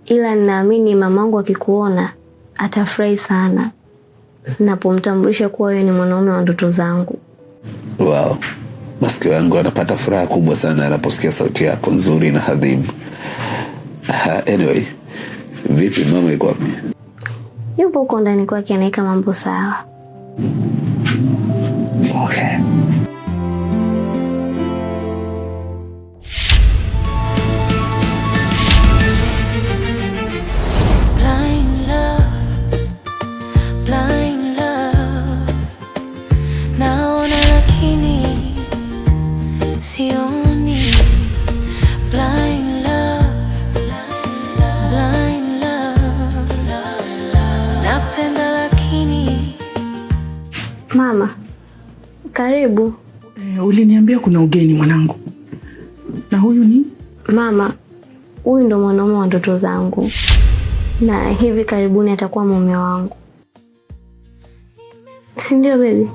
ila ninaamini mamangu akikuona atafurahi sana napomtambulisha kuwa wewe ni mwanaume wa ndoto zangu. Wow. Masikio yangu yanapata furaha kubwa sana anaposikia sauti yako nzuri na hadhimu. Anyway, vipi mama yuko wapi? Yupo huko ndani kwake anaika mambo sawa. Okay. Mama, karibu. Uliniambia kuna ugeni mwanangu. Na huyu ni? Mama, huyu ndo mwanaume wa ndoto zangu. Na hivi karibuni atakuwa mume wangu. Si ndio baby?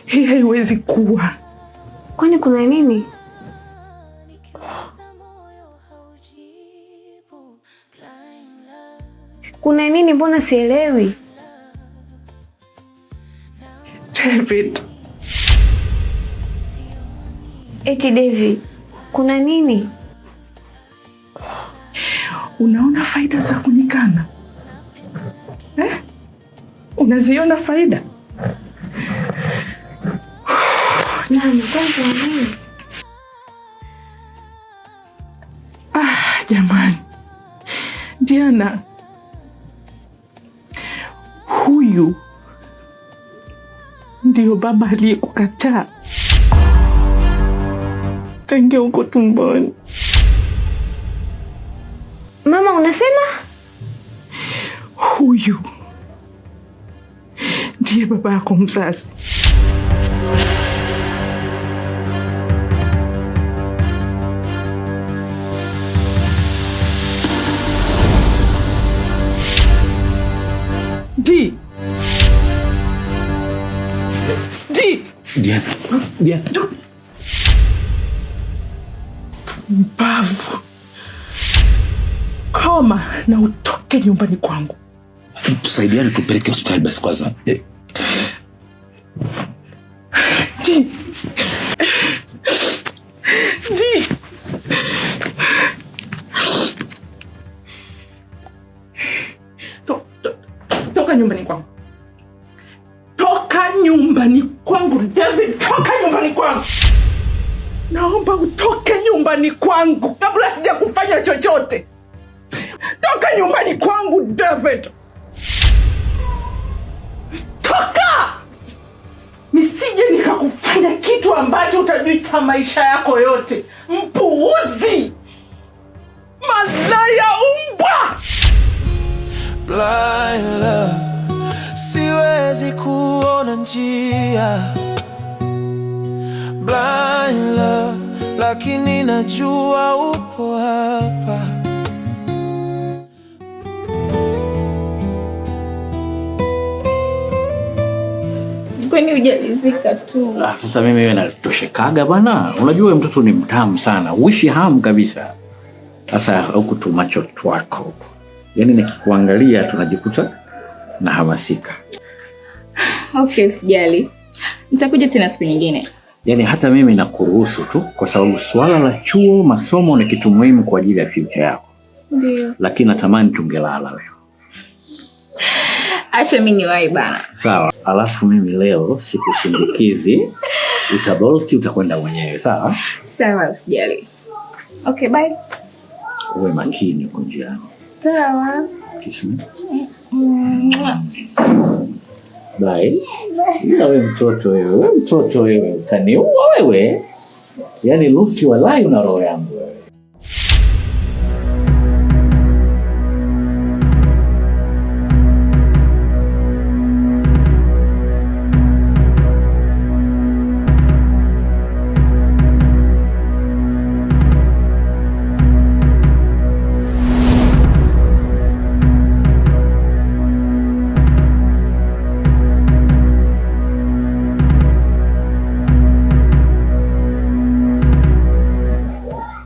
Hii haiwezi kuwa. Kwani kuna nini? Kuna nini, mbona sielewi? David. Eti David, kuna nini? Unaona faida za kunikana? Unaziona faida? Nani kwanza nini? Jamani. Diana. Huyu ndio baba aliyekukataa tangia uko tumboni. Mama, unasema? Huyu ndiye baba yako mzazi. Diana. Mbavu. Koma na utoke nyumbani kwangu. Tusaidiane tupeleke hospitali basi kwanza. Toka nyumbani kwangu. Toka nyumbani kwangu, David, toka nyumbani kwangu. Naomba utoke nyumbani kwangu kabla sija kufanya chochote. Toka nyumbani kwangu, David. Toka! Nisije nikakufanya kitu ambacho utajuta maisha yako yote. Mpuuzi! Malaya umbwa! Blind love, siwezi kuona njia. Blind love, lakini najua upo hapa. Kwani hujalizika tu? Sasa mimi wewe natoshekaga bwana. Unajua wewe mtoto ni mtamu sana. Uishi hamu kabisa. Sasa huku tu macho twako. Yaani nikikuangalia tunajikuta na hamasika. Okay, usijali. Nitakuja tena siku nyingine. Yaani hata mimi nakuruhusu tu kwa sababu swala la chuo, masomo ni kitu muhimu kwa ajili ya future yako. Ndio. Lakini natamani tungelala leo. Acha mimi niwahi bana. Sawa. Alafu mimi leo sikusindikizi. Utabolti utakwenda mwenyewe, sawa? Sawa, usijali. Okay, bye. Uwe makini huko njiani. Sawa. Kisha. Bye. Wewe mtoto wewe, utaniua wewe. Yaani Lucy walai una roho yangu wewe.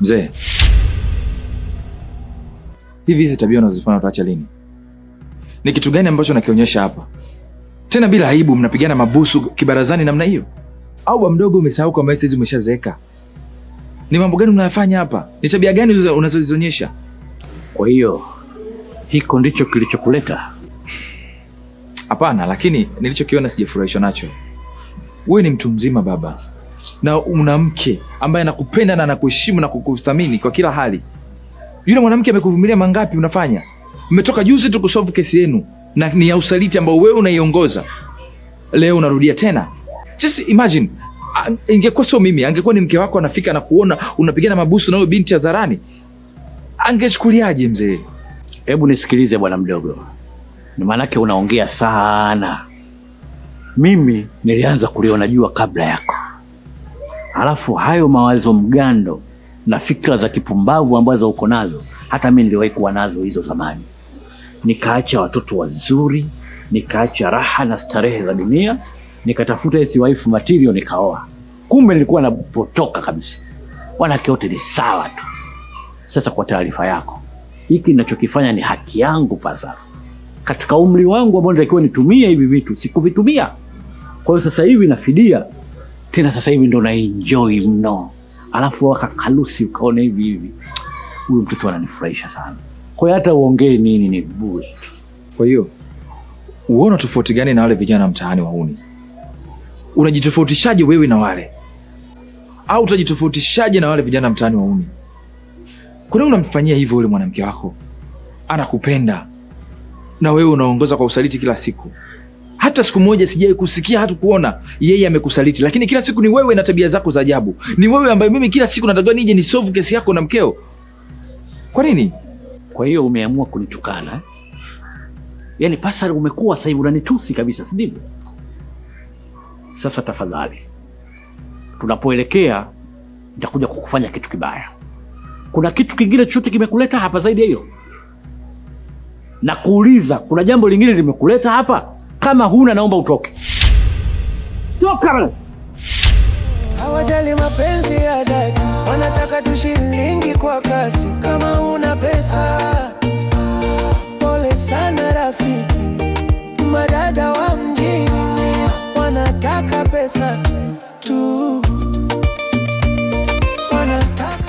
Mzee, hizi tabia unazofanya utaacha lini? Ni kitu gani ambacho nakionyesha hapa? Tena bila aibu mnapigana mabusu kibarazani namna hiyo? Au bwa mdogo umesahau kwamba sasa umeshazeeka? Ni mambo gani unayofanya hapa? Ni tabia gani unazozionyesha? Kwa hiyo hiko ndicho kilichokuleta? Hapana, lakini nilichokiona sijafurahishwa nacho. Wewe ni mtu mzima baba, na una mke ambaye anakupenda na anakuheshimu na kukuthamini kwa kila hali. Yule mwanamke amekuvumilia mangapi unafanya? Mmetoka juzi tu kusolve kesi yenu na ni ya usaliti ambao wewe unaiongoza. Leo unarudia tena. Just imagine, ingekuwa sio mimi, angekuwa ni mke wako anafika na kuona unapigana mabusu na wewe binti ya zarani. Angechukuliaje mzee? Hebu nisikilize bwana mdogo. Ni maanake unaongea sana. Mimi nilianza kuliona jua kabla yako. Alafu hayo mawazo mgando na fikra za kipumbavu ambazo uko nazo, hata mimi niliwahi kuwa nazo hizo zamani. Nikaacha watoto wazuri, nikaacha raha na starehe za dunia, nikatafuta esi wife material nikaoa. Kumbe nilikuwa napotoka kabisa. Wanawake wote ni sawa tu. Sasa kwa taarifa yako, hiki ninachokifanya ni haki yangu pasa. Katika umri wangu ambao nilikuwa nitumie hivi vitu, sikuvitumia. Kwa hiyo sasa hivi nafidia. Tena sasa hivi ndo na enjoy mno. Alafu wakakalusi ukaona hivi hivi. Huyu mtoto ananifurahisha sana. Kwa hiyo hata uongee nini ni bure. Kwa hiyo uona tofauti gani na wale vijana mtaani wahuni? Unajitofautishaje wewe na wale? Au utajitofautishaje na wale vijana mtaani wahuni? Kwa nini unamfanyia hivyo yule mwanamke wako? Anakupenda. Na wewe unaongoza kwa usaliti kila siku. Hata siku moja sijai kusikia hata kuona yeye amekusaliti, lakini kila siku ni wewe na tabia zako za ajabu. Ni wewe ambaye mimi kila siku natakiwa nije ni solve kesi yako na mkeo. Kwa nini? Kwa hiyo umeamua kunitukana? Yaani pasa umekuwa sasa hivi unanitusi kabisa, si ndivyo? Sasa tafadhali, tunapoelekea nitakuja kukufanya kitu kibaya. Kuna kitu kingine chochote kimekuleta hapa zaidi ya hilo? Na kuuliza, kuna jambo lingine limekuleta hapa? Kama huna naomba utoke. Toka! Hawajali mapenzi ya dhati, wanataka tushilingi kwa kasi. Kama una pesa, pole sana rafiki. Madada wa mjini wanataka pesa tu. Wanataka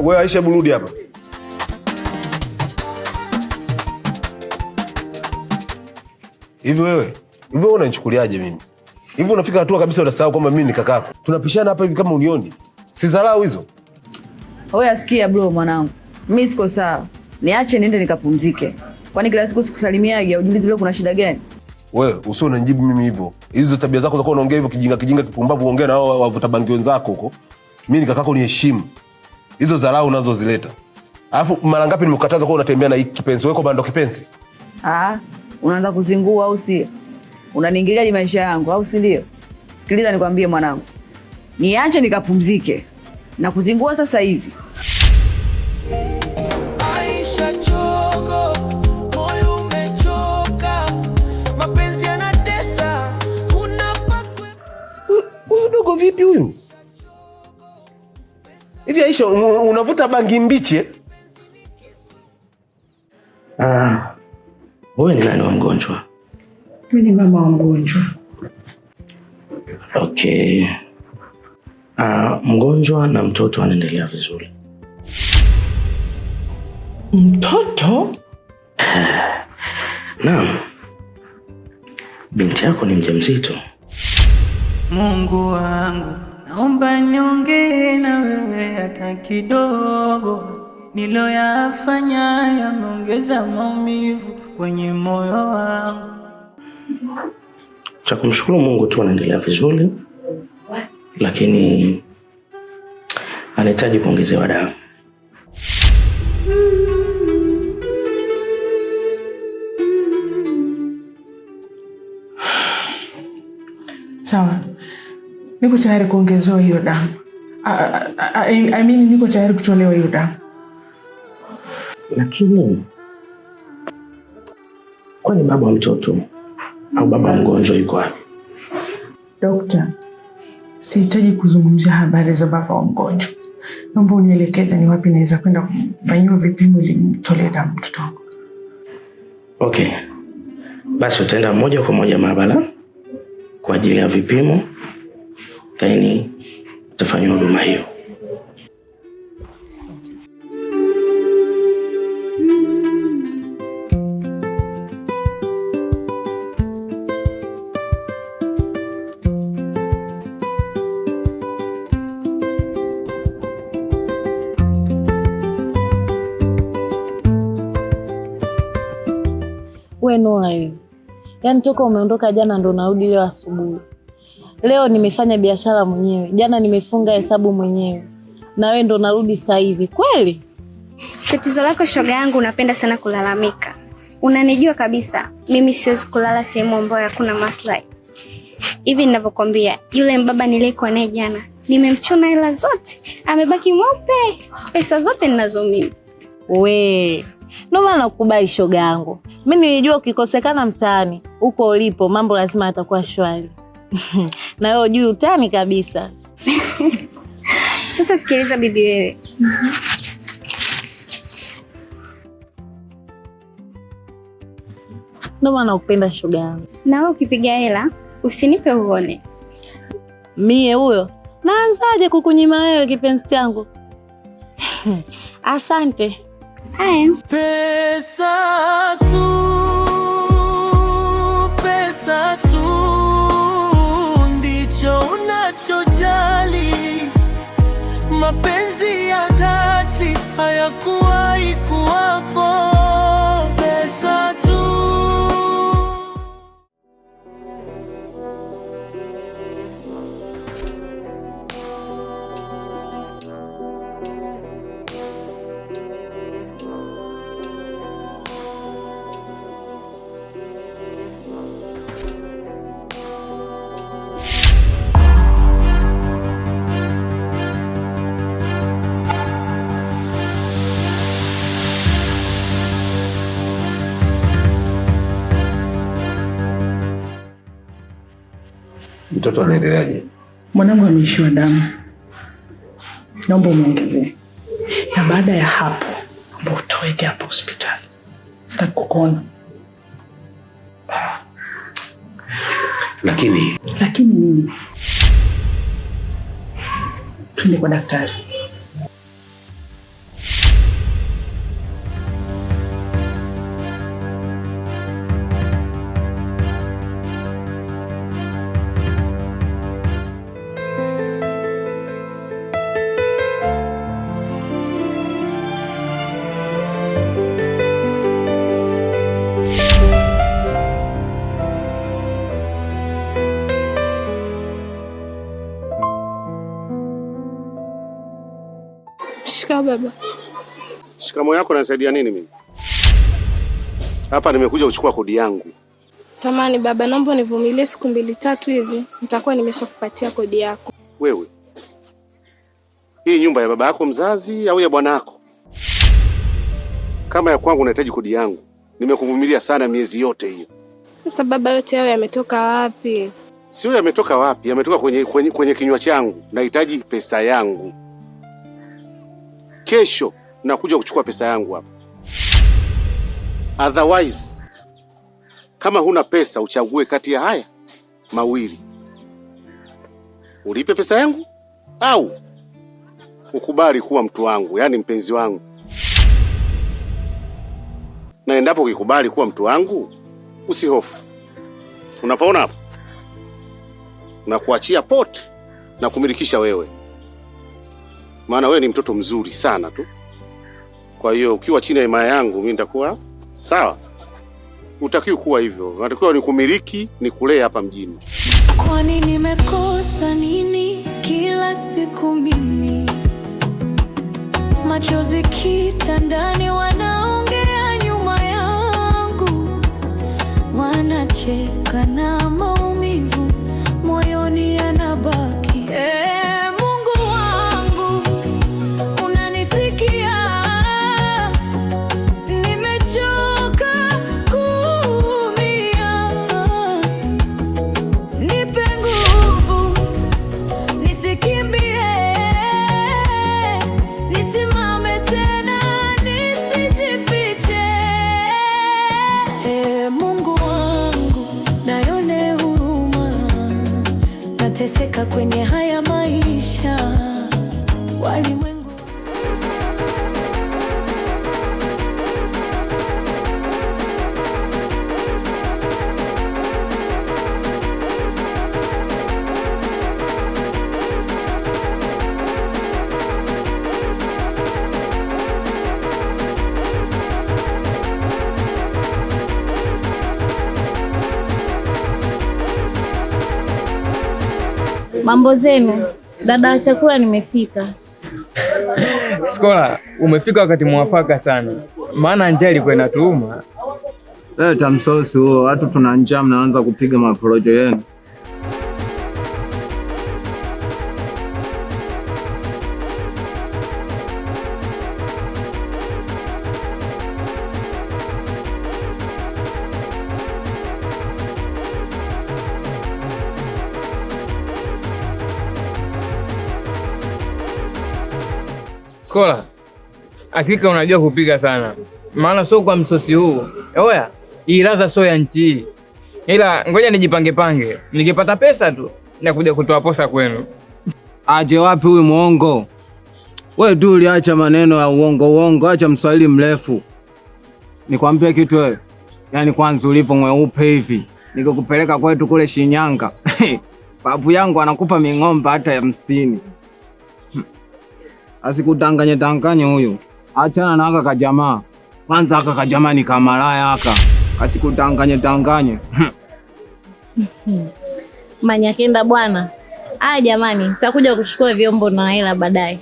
wewe Aisha, burudi hapa. Hivi wewe unanichukuliaje mimi? Hivi unafika hatua kabisa unasahau kwamba mimi ni kakako. Tunapishana hapa hivi kama unioni. Si dharau hizo? Wewe asikia bro mwanangu. Mimi siko sawa. Niache niende nikapumzike. Kwani kila siku sikusalimiaje? Ujiulize leo kuna shida gani? Wewe usio unanijibu mimi hivyo. Hizo tabia zako za kuwa unaongea hivyo kijinga kipumbavu, uongea na hao wavuta bangi wenzako huko. Mimi ni kakako, niheshimu. Hizo dharau unazozileta. Alafu mara ngapi nimekukataza kwa unatembea na hiki kipenzi? Wewe kwa bando kipenzi? Unaanza kuzingua au si? Unaniingilia maisha yangu au si ndio? Sikiliza nikwambie mwanangu. Niache nikapumzike. Na kuzingua sasa hivi. Aisha chogo, moyo umechoka. Mapenzi yanatesa, unapakwe. Huyu dogo vipi huyu? Hivi Aisha, unavuta bangi mbichi? Wewe ni nani wa mgonjwa? Mimi ni mama wa mgonjwa. Okay. Mgonjwa na mtoto wanaendelea vizuri. Mtoto? Naam. Binti yako ni mjamzito. Mungu wangu, naomba niongee na wewe hata kidogo. Niloyafanya yameongeza maumivu kwenye moyo wangu. Cha kumshukuru Mungu tu anaendelea vizuri. Lakini anahitaji kuongezewa damu. Sawa. Niko tayari kuongezewa hiyo damu. I mean niko tayari kutolewa hiyo damu. Lakini Kwani baba wa mtoto au baba mgonjwa yuko wapi? Dokta, sihitaji kuzungumzia habari za baba wa mgonjwa. Naomba unielekeze ni wapi naweza kwenda kufanyiwa vipimo ili nimtolee damu mtoto wangu. Okay. Basi utaenda moja kwa moja maabara kwa ajili ya vipimo. Then utafanywa huduma hiyo. We Noah wewe. Yaani toka umeondoka jana ndo narudi leo asubuhi. Leo nimefanya biashara mwenyewe. Jana nimefunga hesabu mwenyewe. Na wewe ndo narudi sasa hivi. Kweli? Tatizo lako shoga yangu, unapenda sana kulalamika. Unanijua kabisa. Mimi siwezi kulala sehemu ambayo hakuna maslahi. Hivi ninavyokuambia, yule mbaba niliyekuwa naye jana, nimemchuna hela zote. Amebaki mweupe. Pesa zote ninazo mimi. We. Ndio maana nakukubali shoga yangu. Mimi nilijua ukikosekana mtaani, huko ulipo mambo lazima yatakuwa shwari. Na wewe juu utani kabisa. Sasa sikiliza bibi wewe. Ndio maana nakupenda shoga yangu. Na wewe ukipiga hela, usinipe uone. Mie huyo, naanzaje kukunyima wewe kipenzi changu? Asante. Haya. Pesa tu ndicho unachojali. Mapenzi ya dhati hayakuwahi kuwapo. Pesa tu. Mtoto anaendeleaje? Mwanangu ameishiwa damu. Naomba umuongezee. Na baada ya hapo, naomba utoeke hapa hospitali. Sitaki kukuona. Lakini nini? Twende kwa daktari. Baba. Shikamo yako inasaidia nini mimi? Hapa nimekuja kuchukua kodi yangu. Samahani baba, naomba nivumilie siku 2-3 hizi. Nitakuwa nimeshakupatia kodi yako. Wewe. Hii nyumba ya baba yako mzazi au ya bwana yako? Kama ya kwangu unahitaji kodi yangu. Nimekuvumilia sana miezi yote hiyo. Sasa baba, yote hayo yametoka wapi? Sio yametoka wapi, yametoka kwenye kinywa changu. Nahitaji pesa yangu. Kesho nakuja kuchukua pesa yangu hapa. Otherwise, kama huna pesa uchague kati ya haya mawili. Ulipe pesa yangu au ukubali kuwa mtu wangu, yani mpenzi wangu. Na endapo ukikubali kuwa mtu wangu, usihofu. Unapaona hapo? Na kuachia pote na kumilikisha wewe. Maana wewe ni mtoto mzuri sana tu. Kwa hiyo ukiwa chini ya himaya yangu mimi nitakuwa sawa. Utakiwa kuwa hivyo. Unatakiwa nikumiliki, nikulee hapa mjini. Kwani nimekosa nini kila siku mimi? Machozi kitandani, wanaongea nyuma yangu, wanacheka na maumivu moyoni yanabaki. Mungu wangu, unanisikia? Nimechoka kuumia. Mambo zenu? Dada wa chakula nimefika. Skola, umefika wakati mwafaka sana. Maana njaa ilikuwa inatuuma. Leta msosi huo, watu tuna njaa mnaanza kupiga maporojo yenu. Skola, hakika unajua kupika sana. Maana sio kwa msosi huu. Oya, hii ladha sio ya nchi hii. Ila ngoja nijipange. Nikipata pesa tu nakuja kutoa posa kwenu. Aje wapi huyu muongo? Wewe tu uliacha maneno ya uongo, acha mswahili mrefu. Nikwambie kitu wewe. Yaani kwanza ulipo mweupe hivi, nikikupeleka kwetu kule Shinyanga. Babu yangu anakupa ming'ombe hata ya 50. Asikudanganye huyu. Achana na haka kajamaa. Kwanza haka kajamaa ni kamalaya haka. Asikudanganye. Manyakenda bwana. Aya jamani, nitakuja kuchukua vyombo na hela baadaye.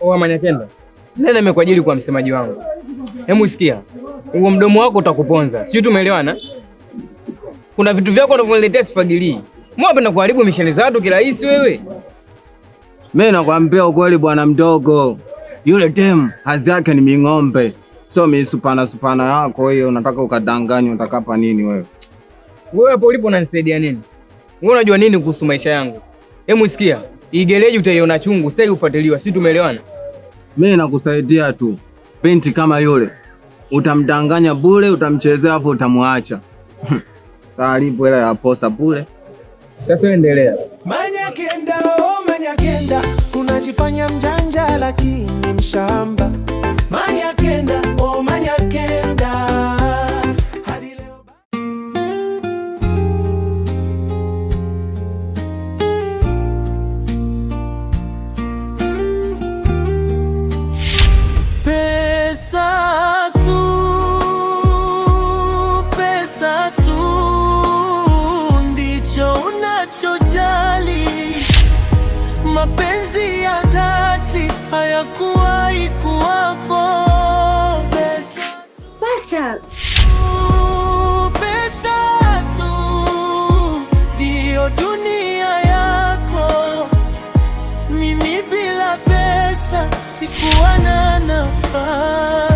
Oa Manyakenda, nenda nimekuajiri kwa msemaji wangu. Hemu sikia, huo mdomo wako utakuponza. Sijui tumeelewana? Kuna vitu vyako unavyoniletea sifagilii. Mwapenda kuharibu misheni za watu kirahisi wewe. Mimi nakwambia ukweli bwana mdogo. Yule dem hazi yake ni ming'ombe. So misupana yako hiyo unataka ukadanganya utakapa nini wewe? Wewe hapo ulipo unanisaidia nini? Wewe unajua nini kuhusu maisha yangu? Hemu sikia, hii gereji utaiona chungu, sitaki kufuatiliwa. Sijui tumeelewana? Mimi nakusaidia tu. Binti kama yule utamdanganya bure, utamchezea afu utamwacha. Karibu hela ya posa bure. Sasa endelea. Manyakenda, unajifanya mjanja lakini mshamba. Manyakenda, oh Manyakenda. Hadi leo pesa tu ndicho unachojali. Mapenzi ya dhati hayakuwahi kuwapo. Pesa tu ndio dunia yako. Mimi bila pesa sikuwa na nafasi.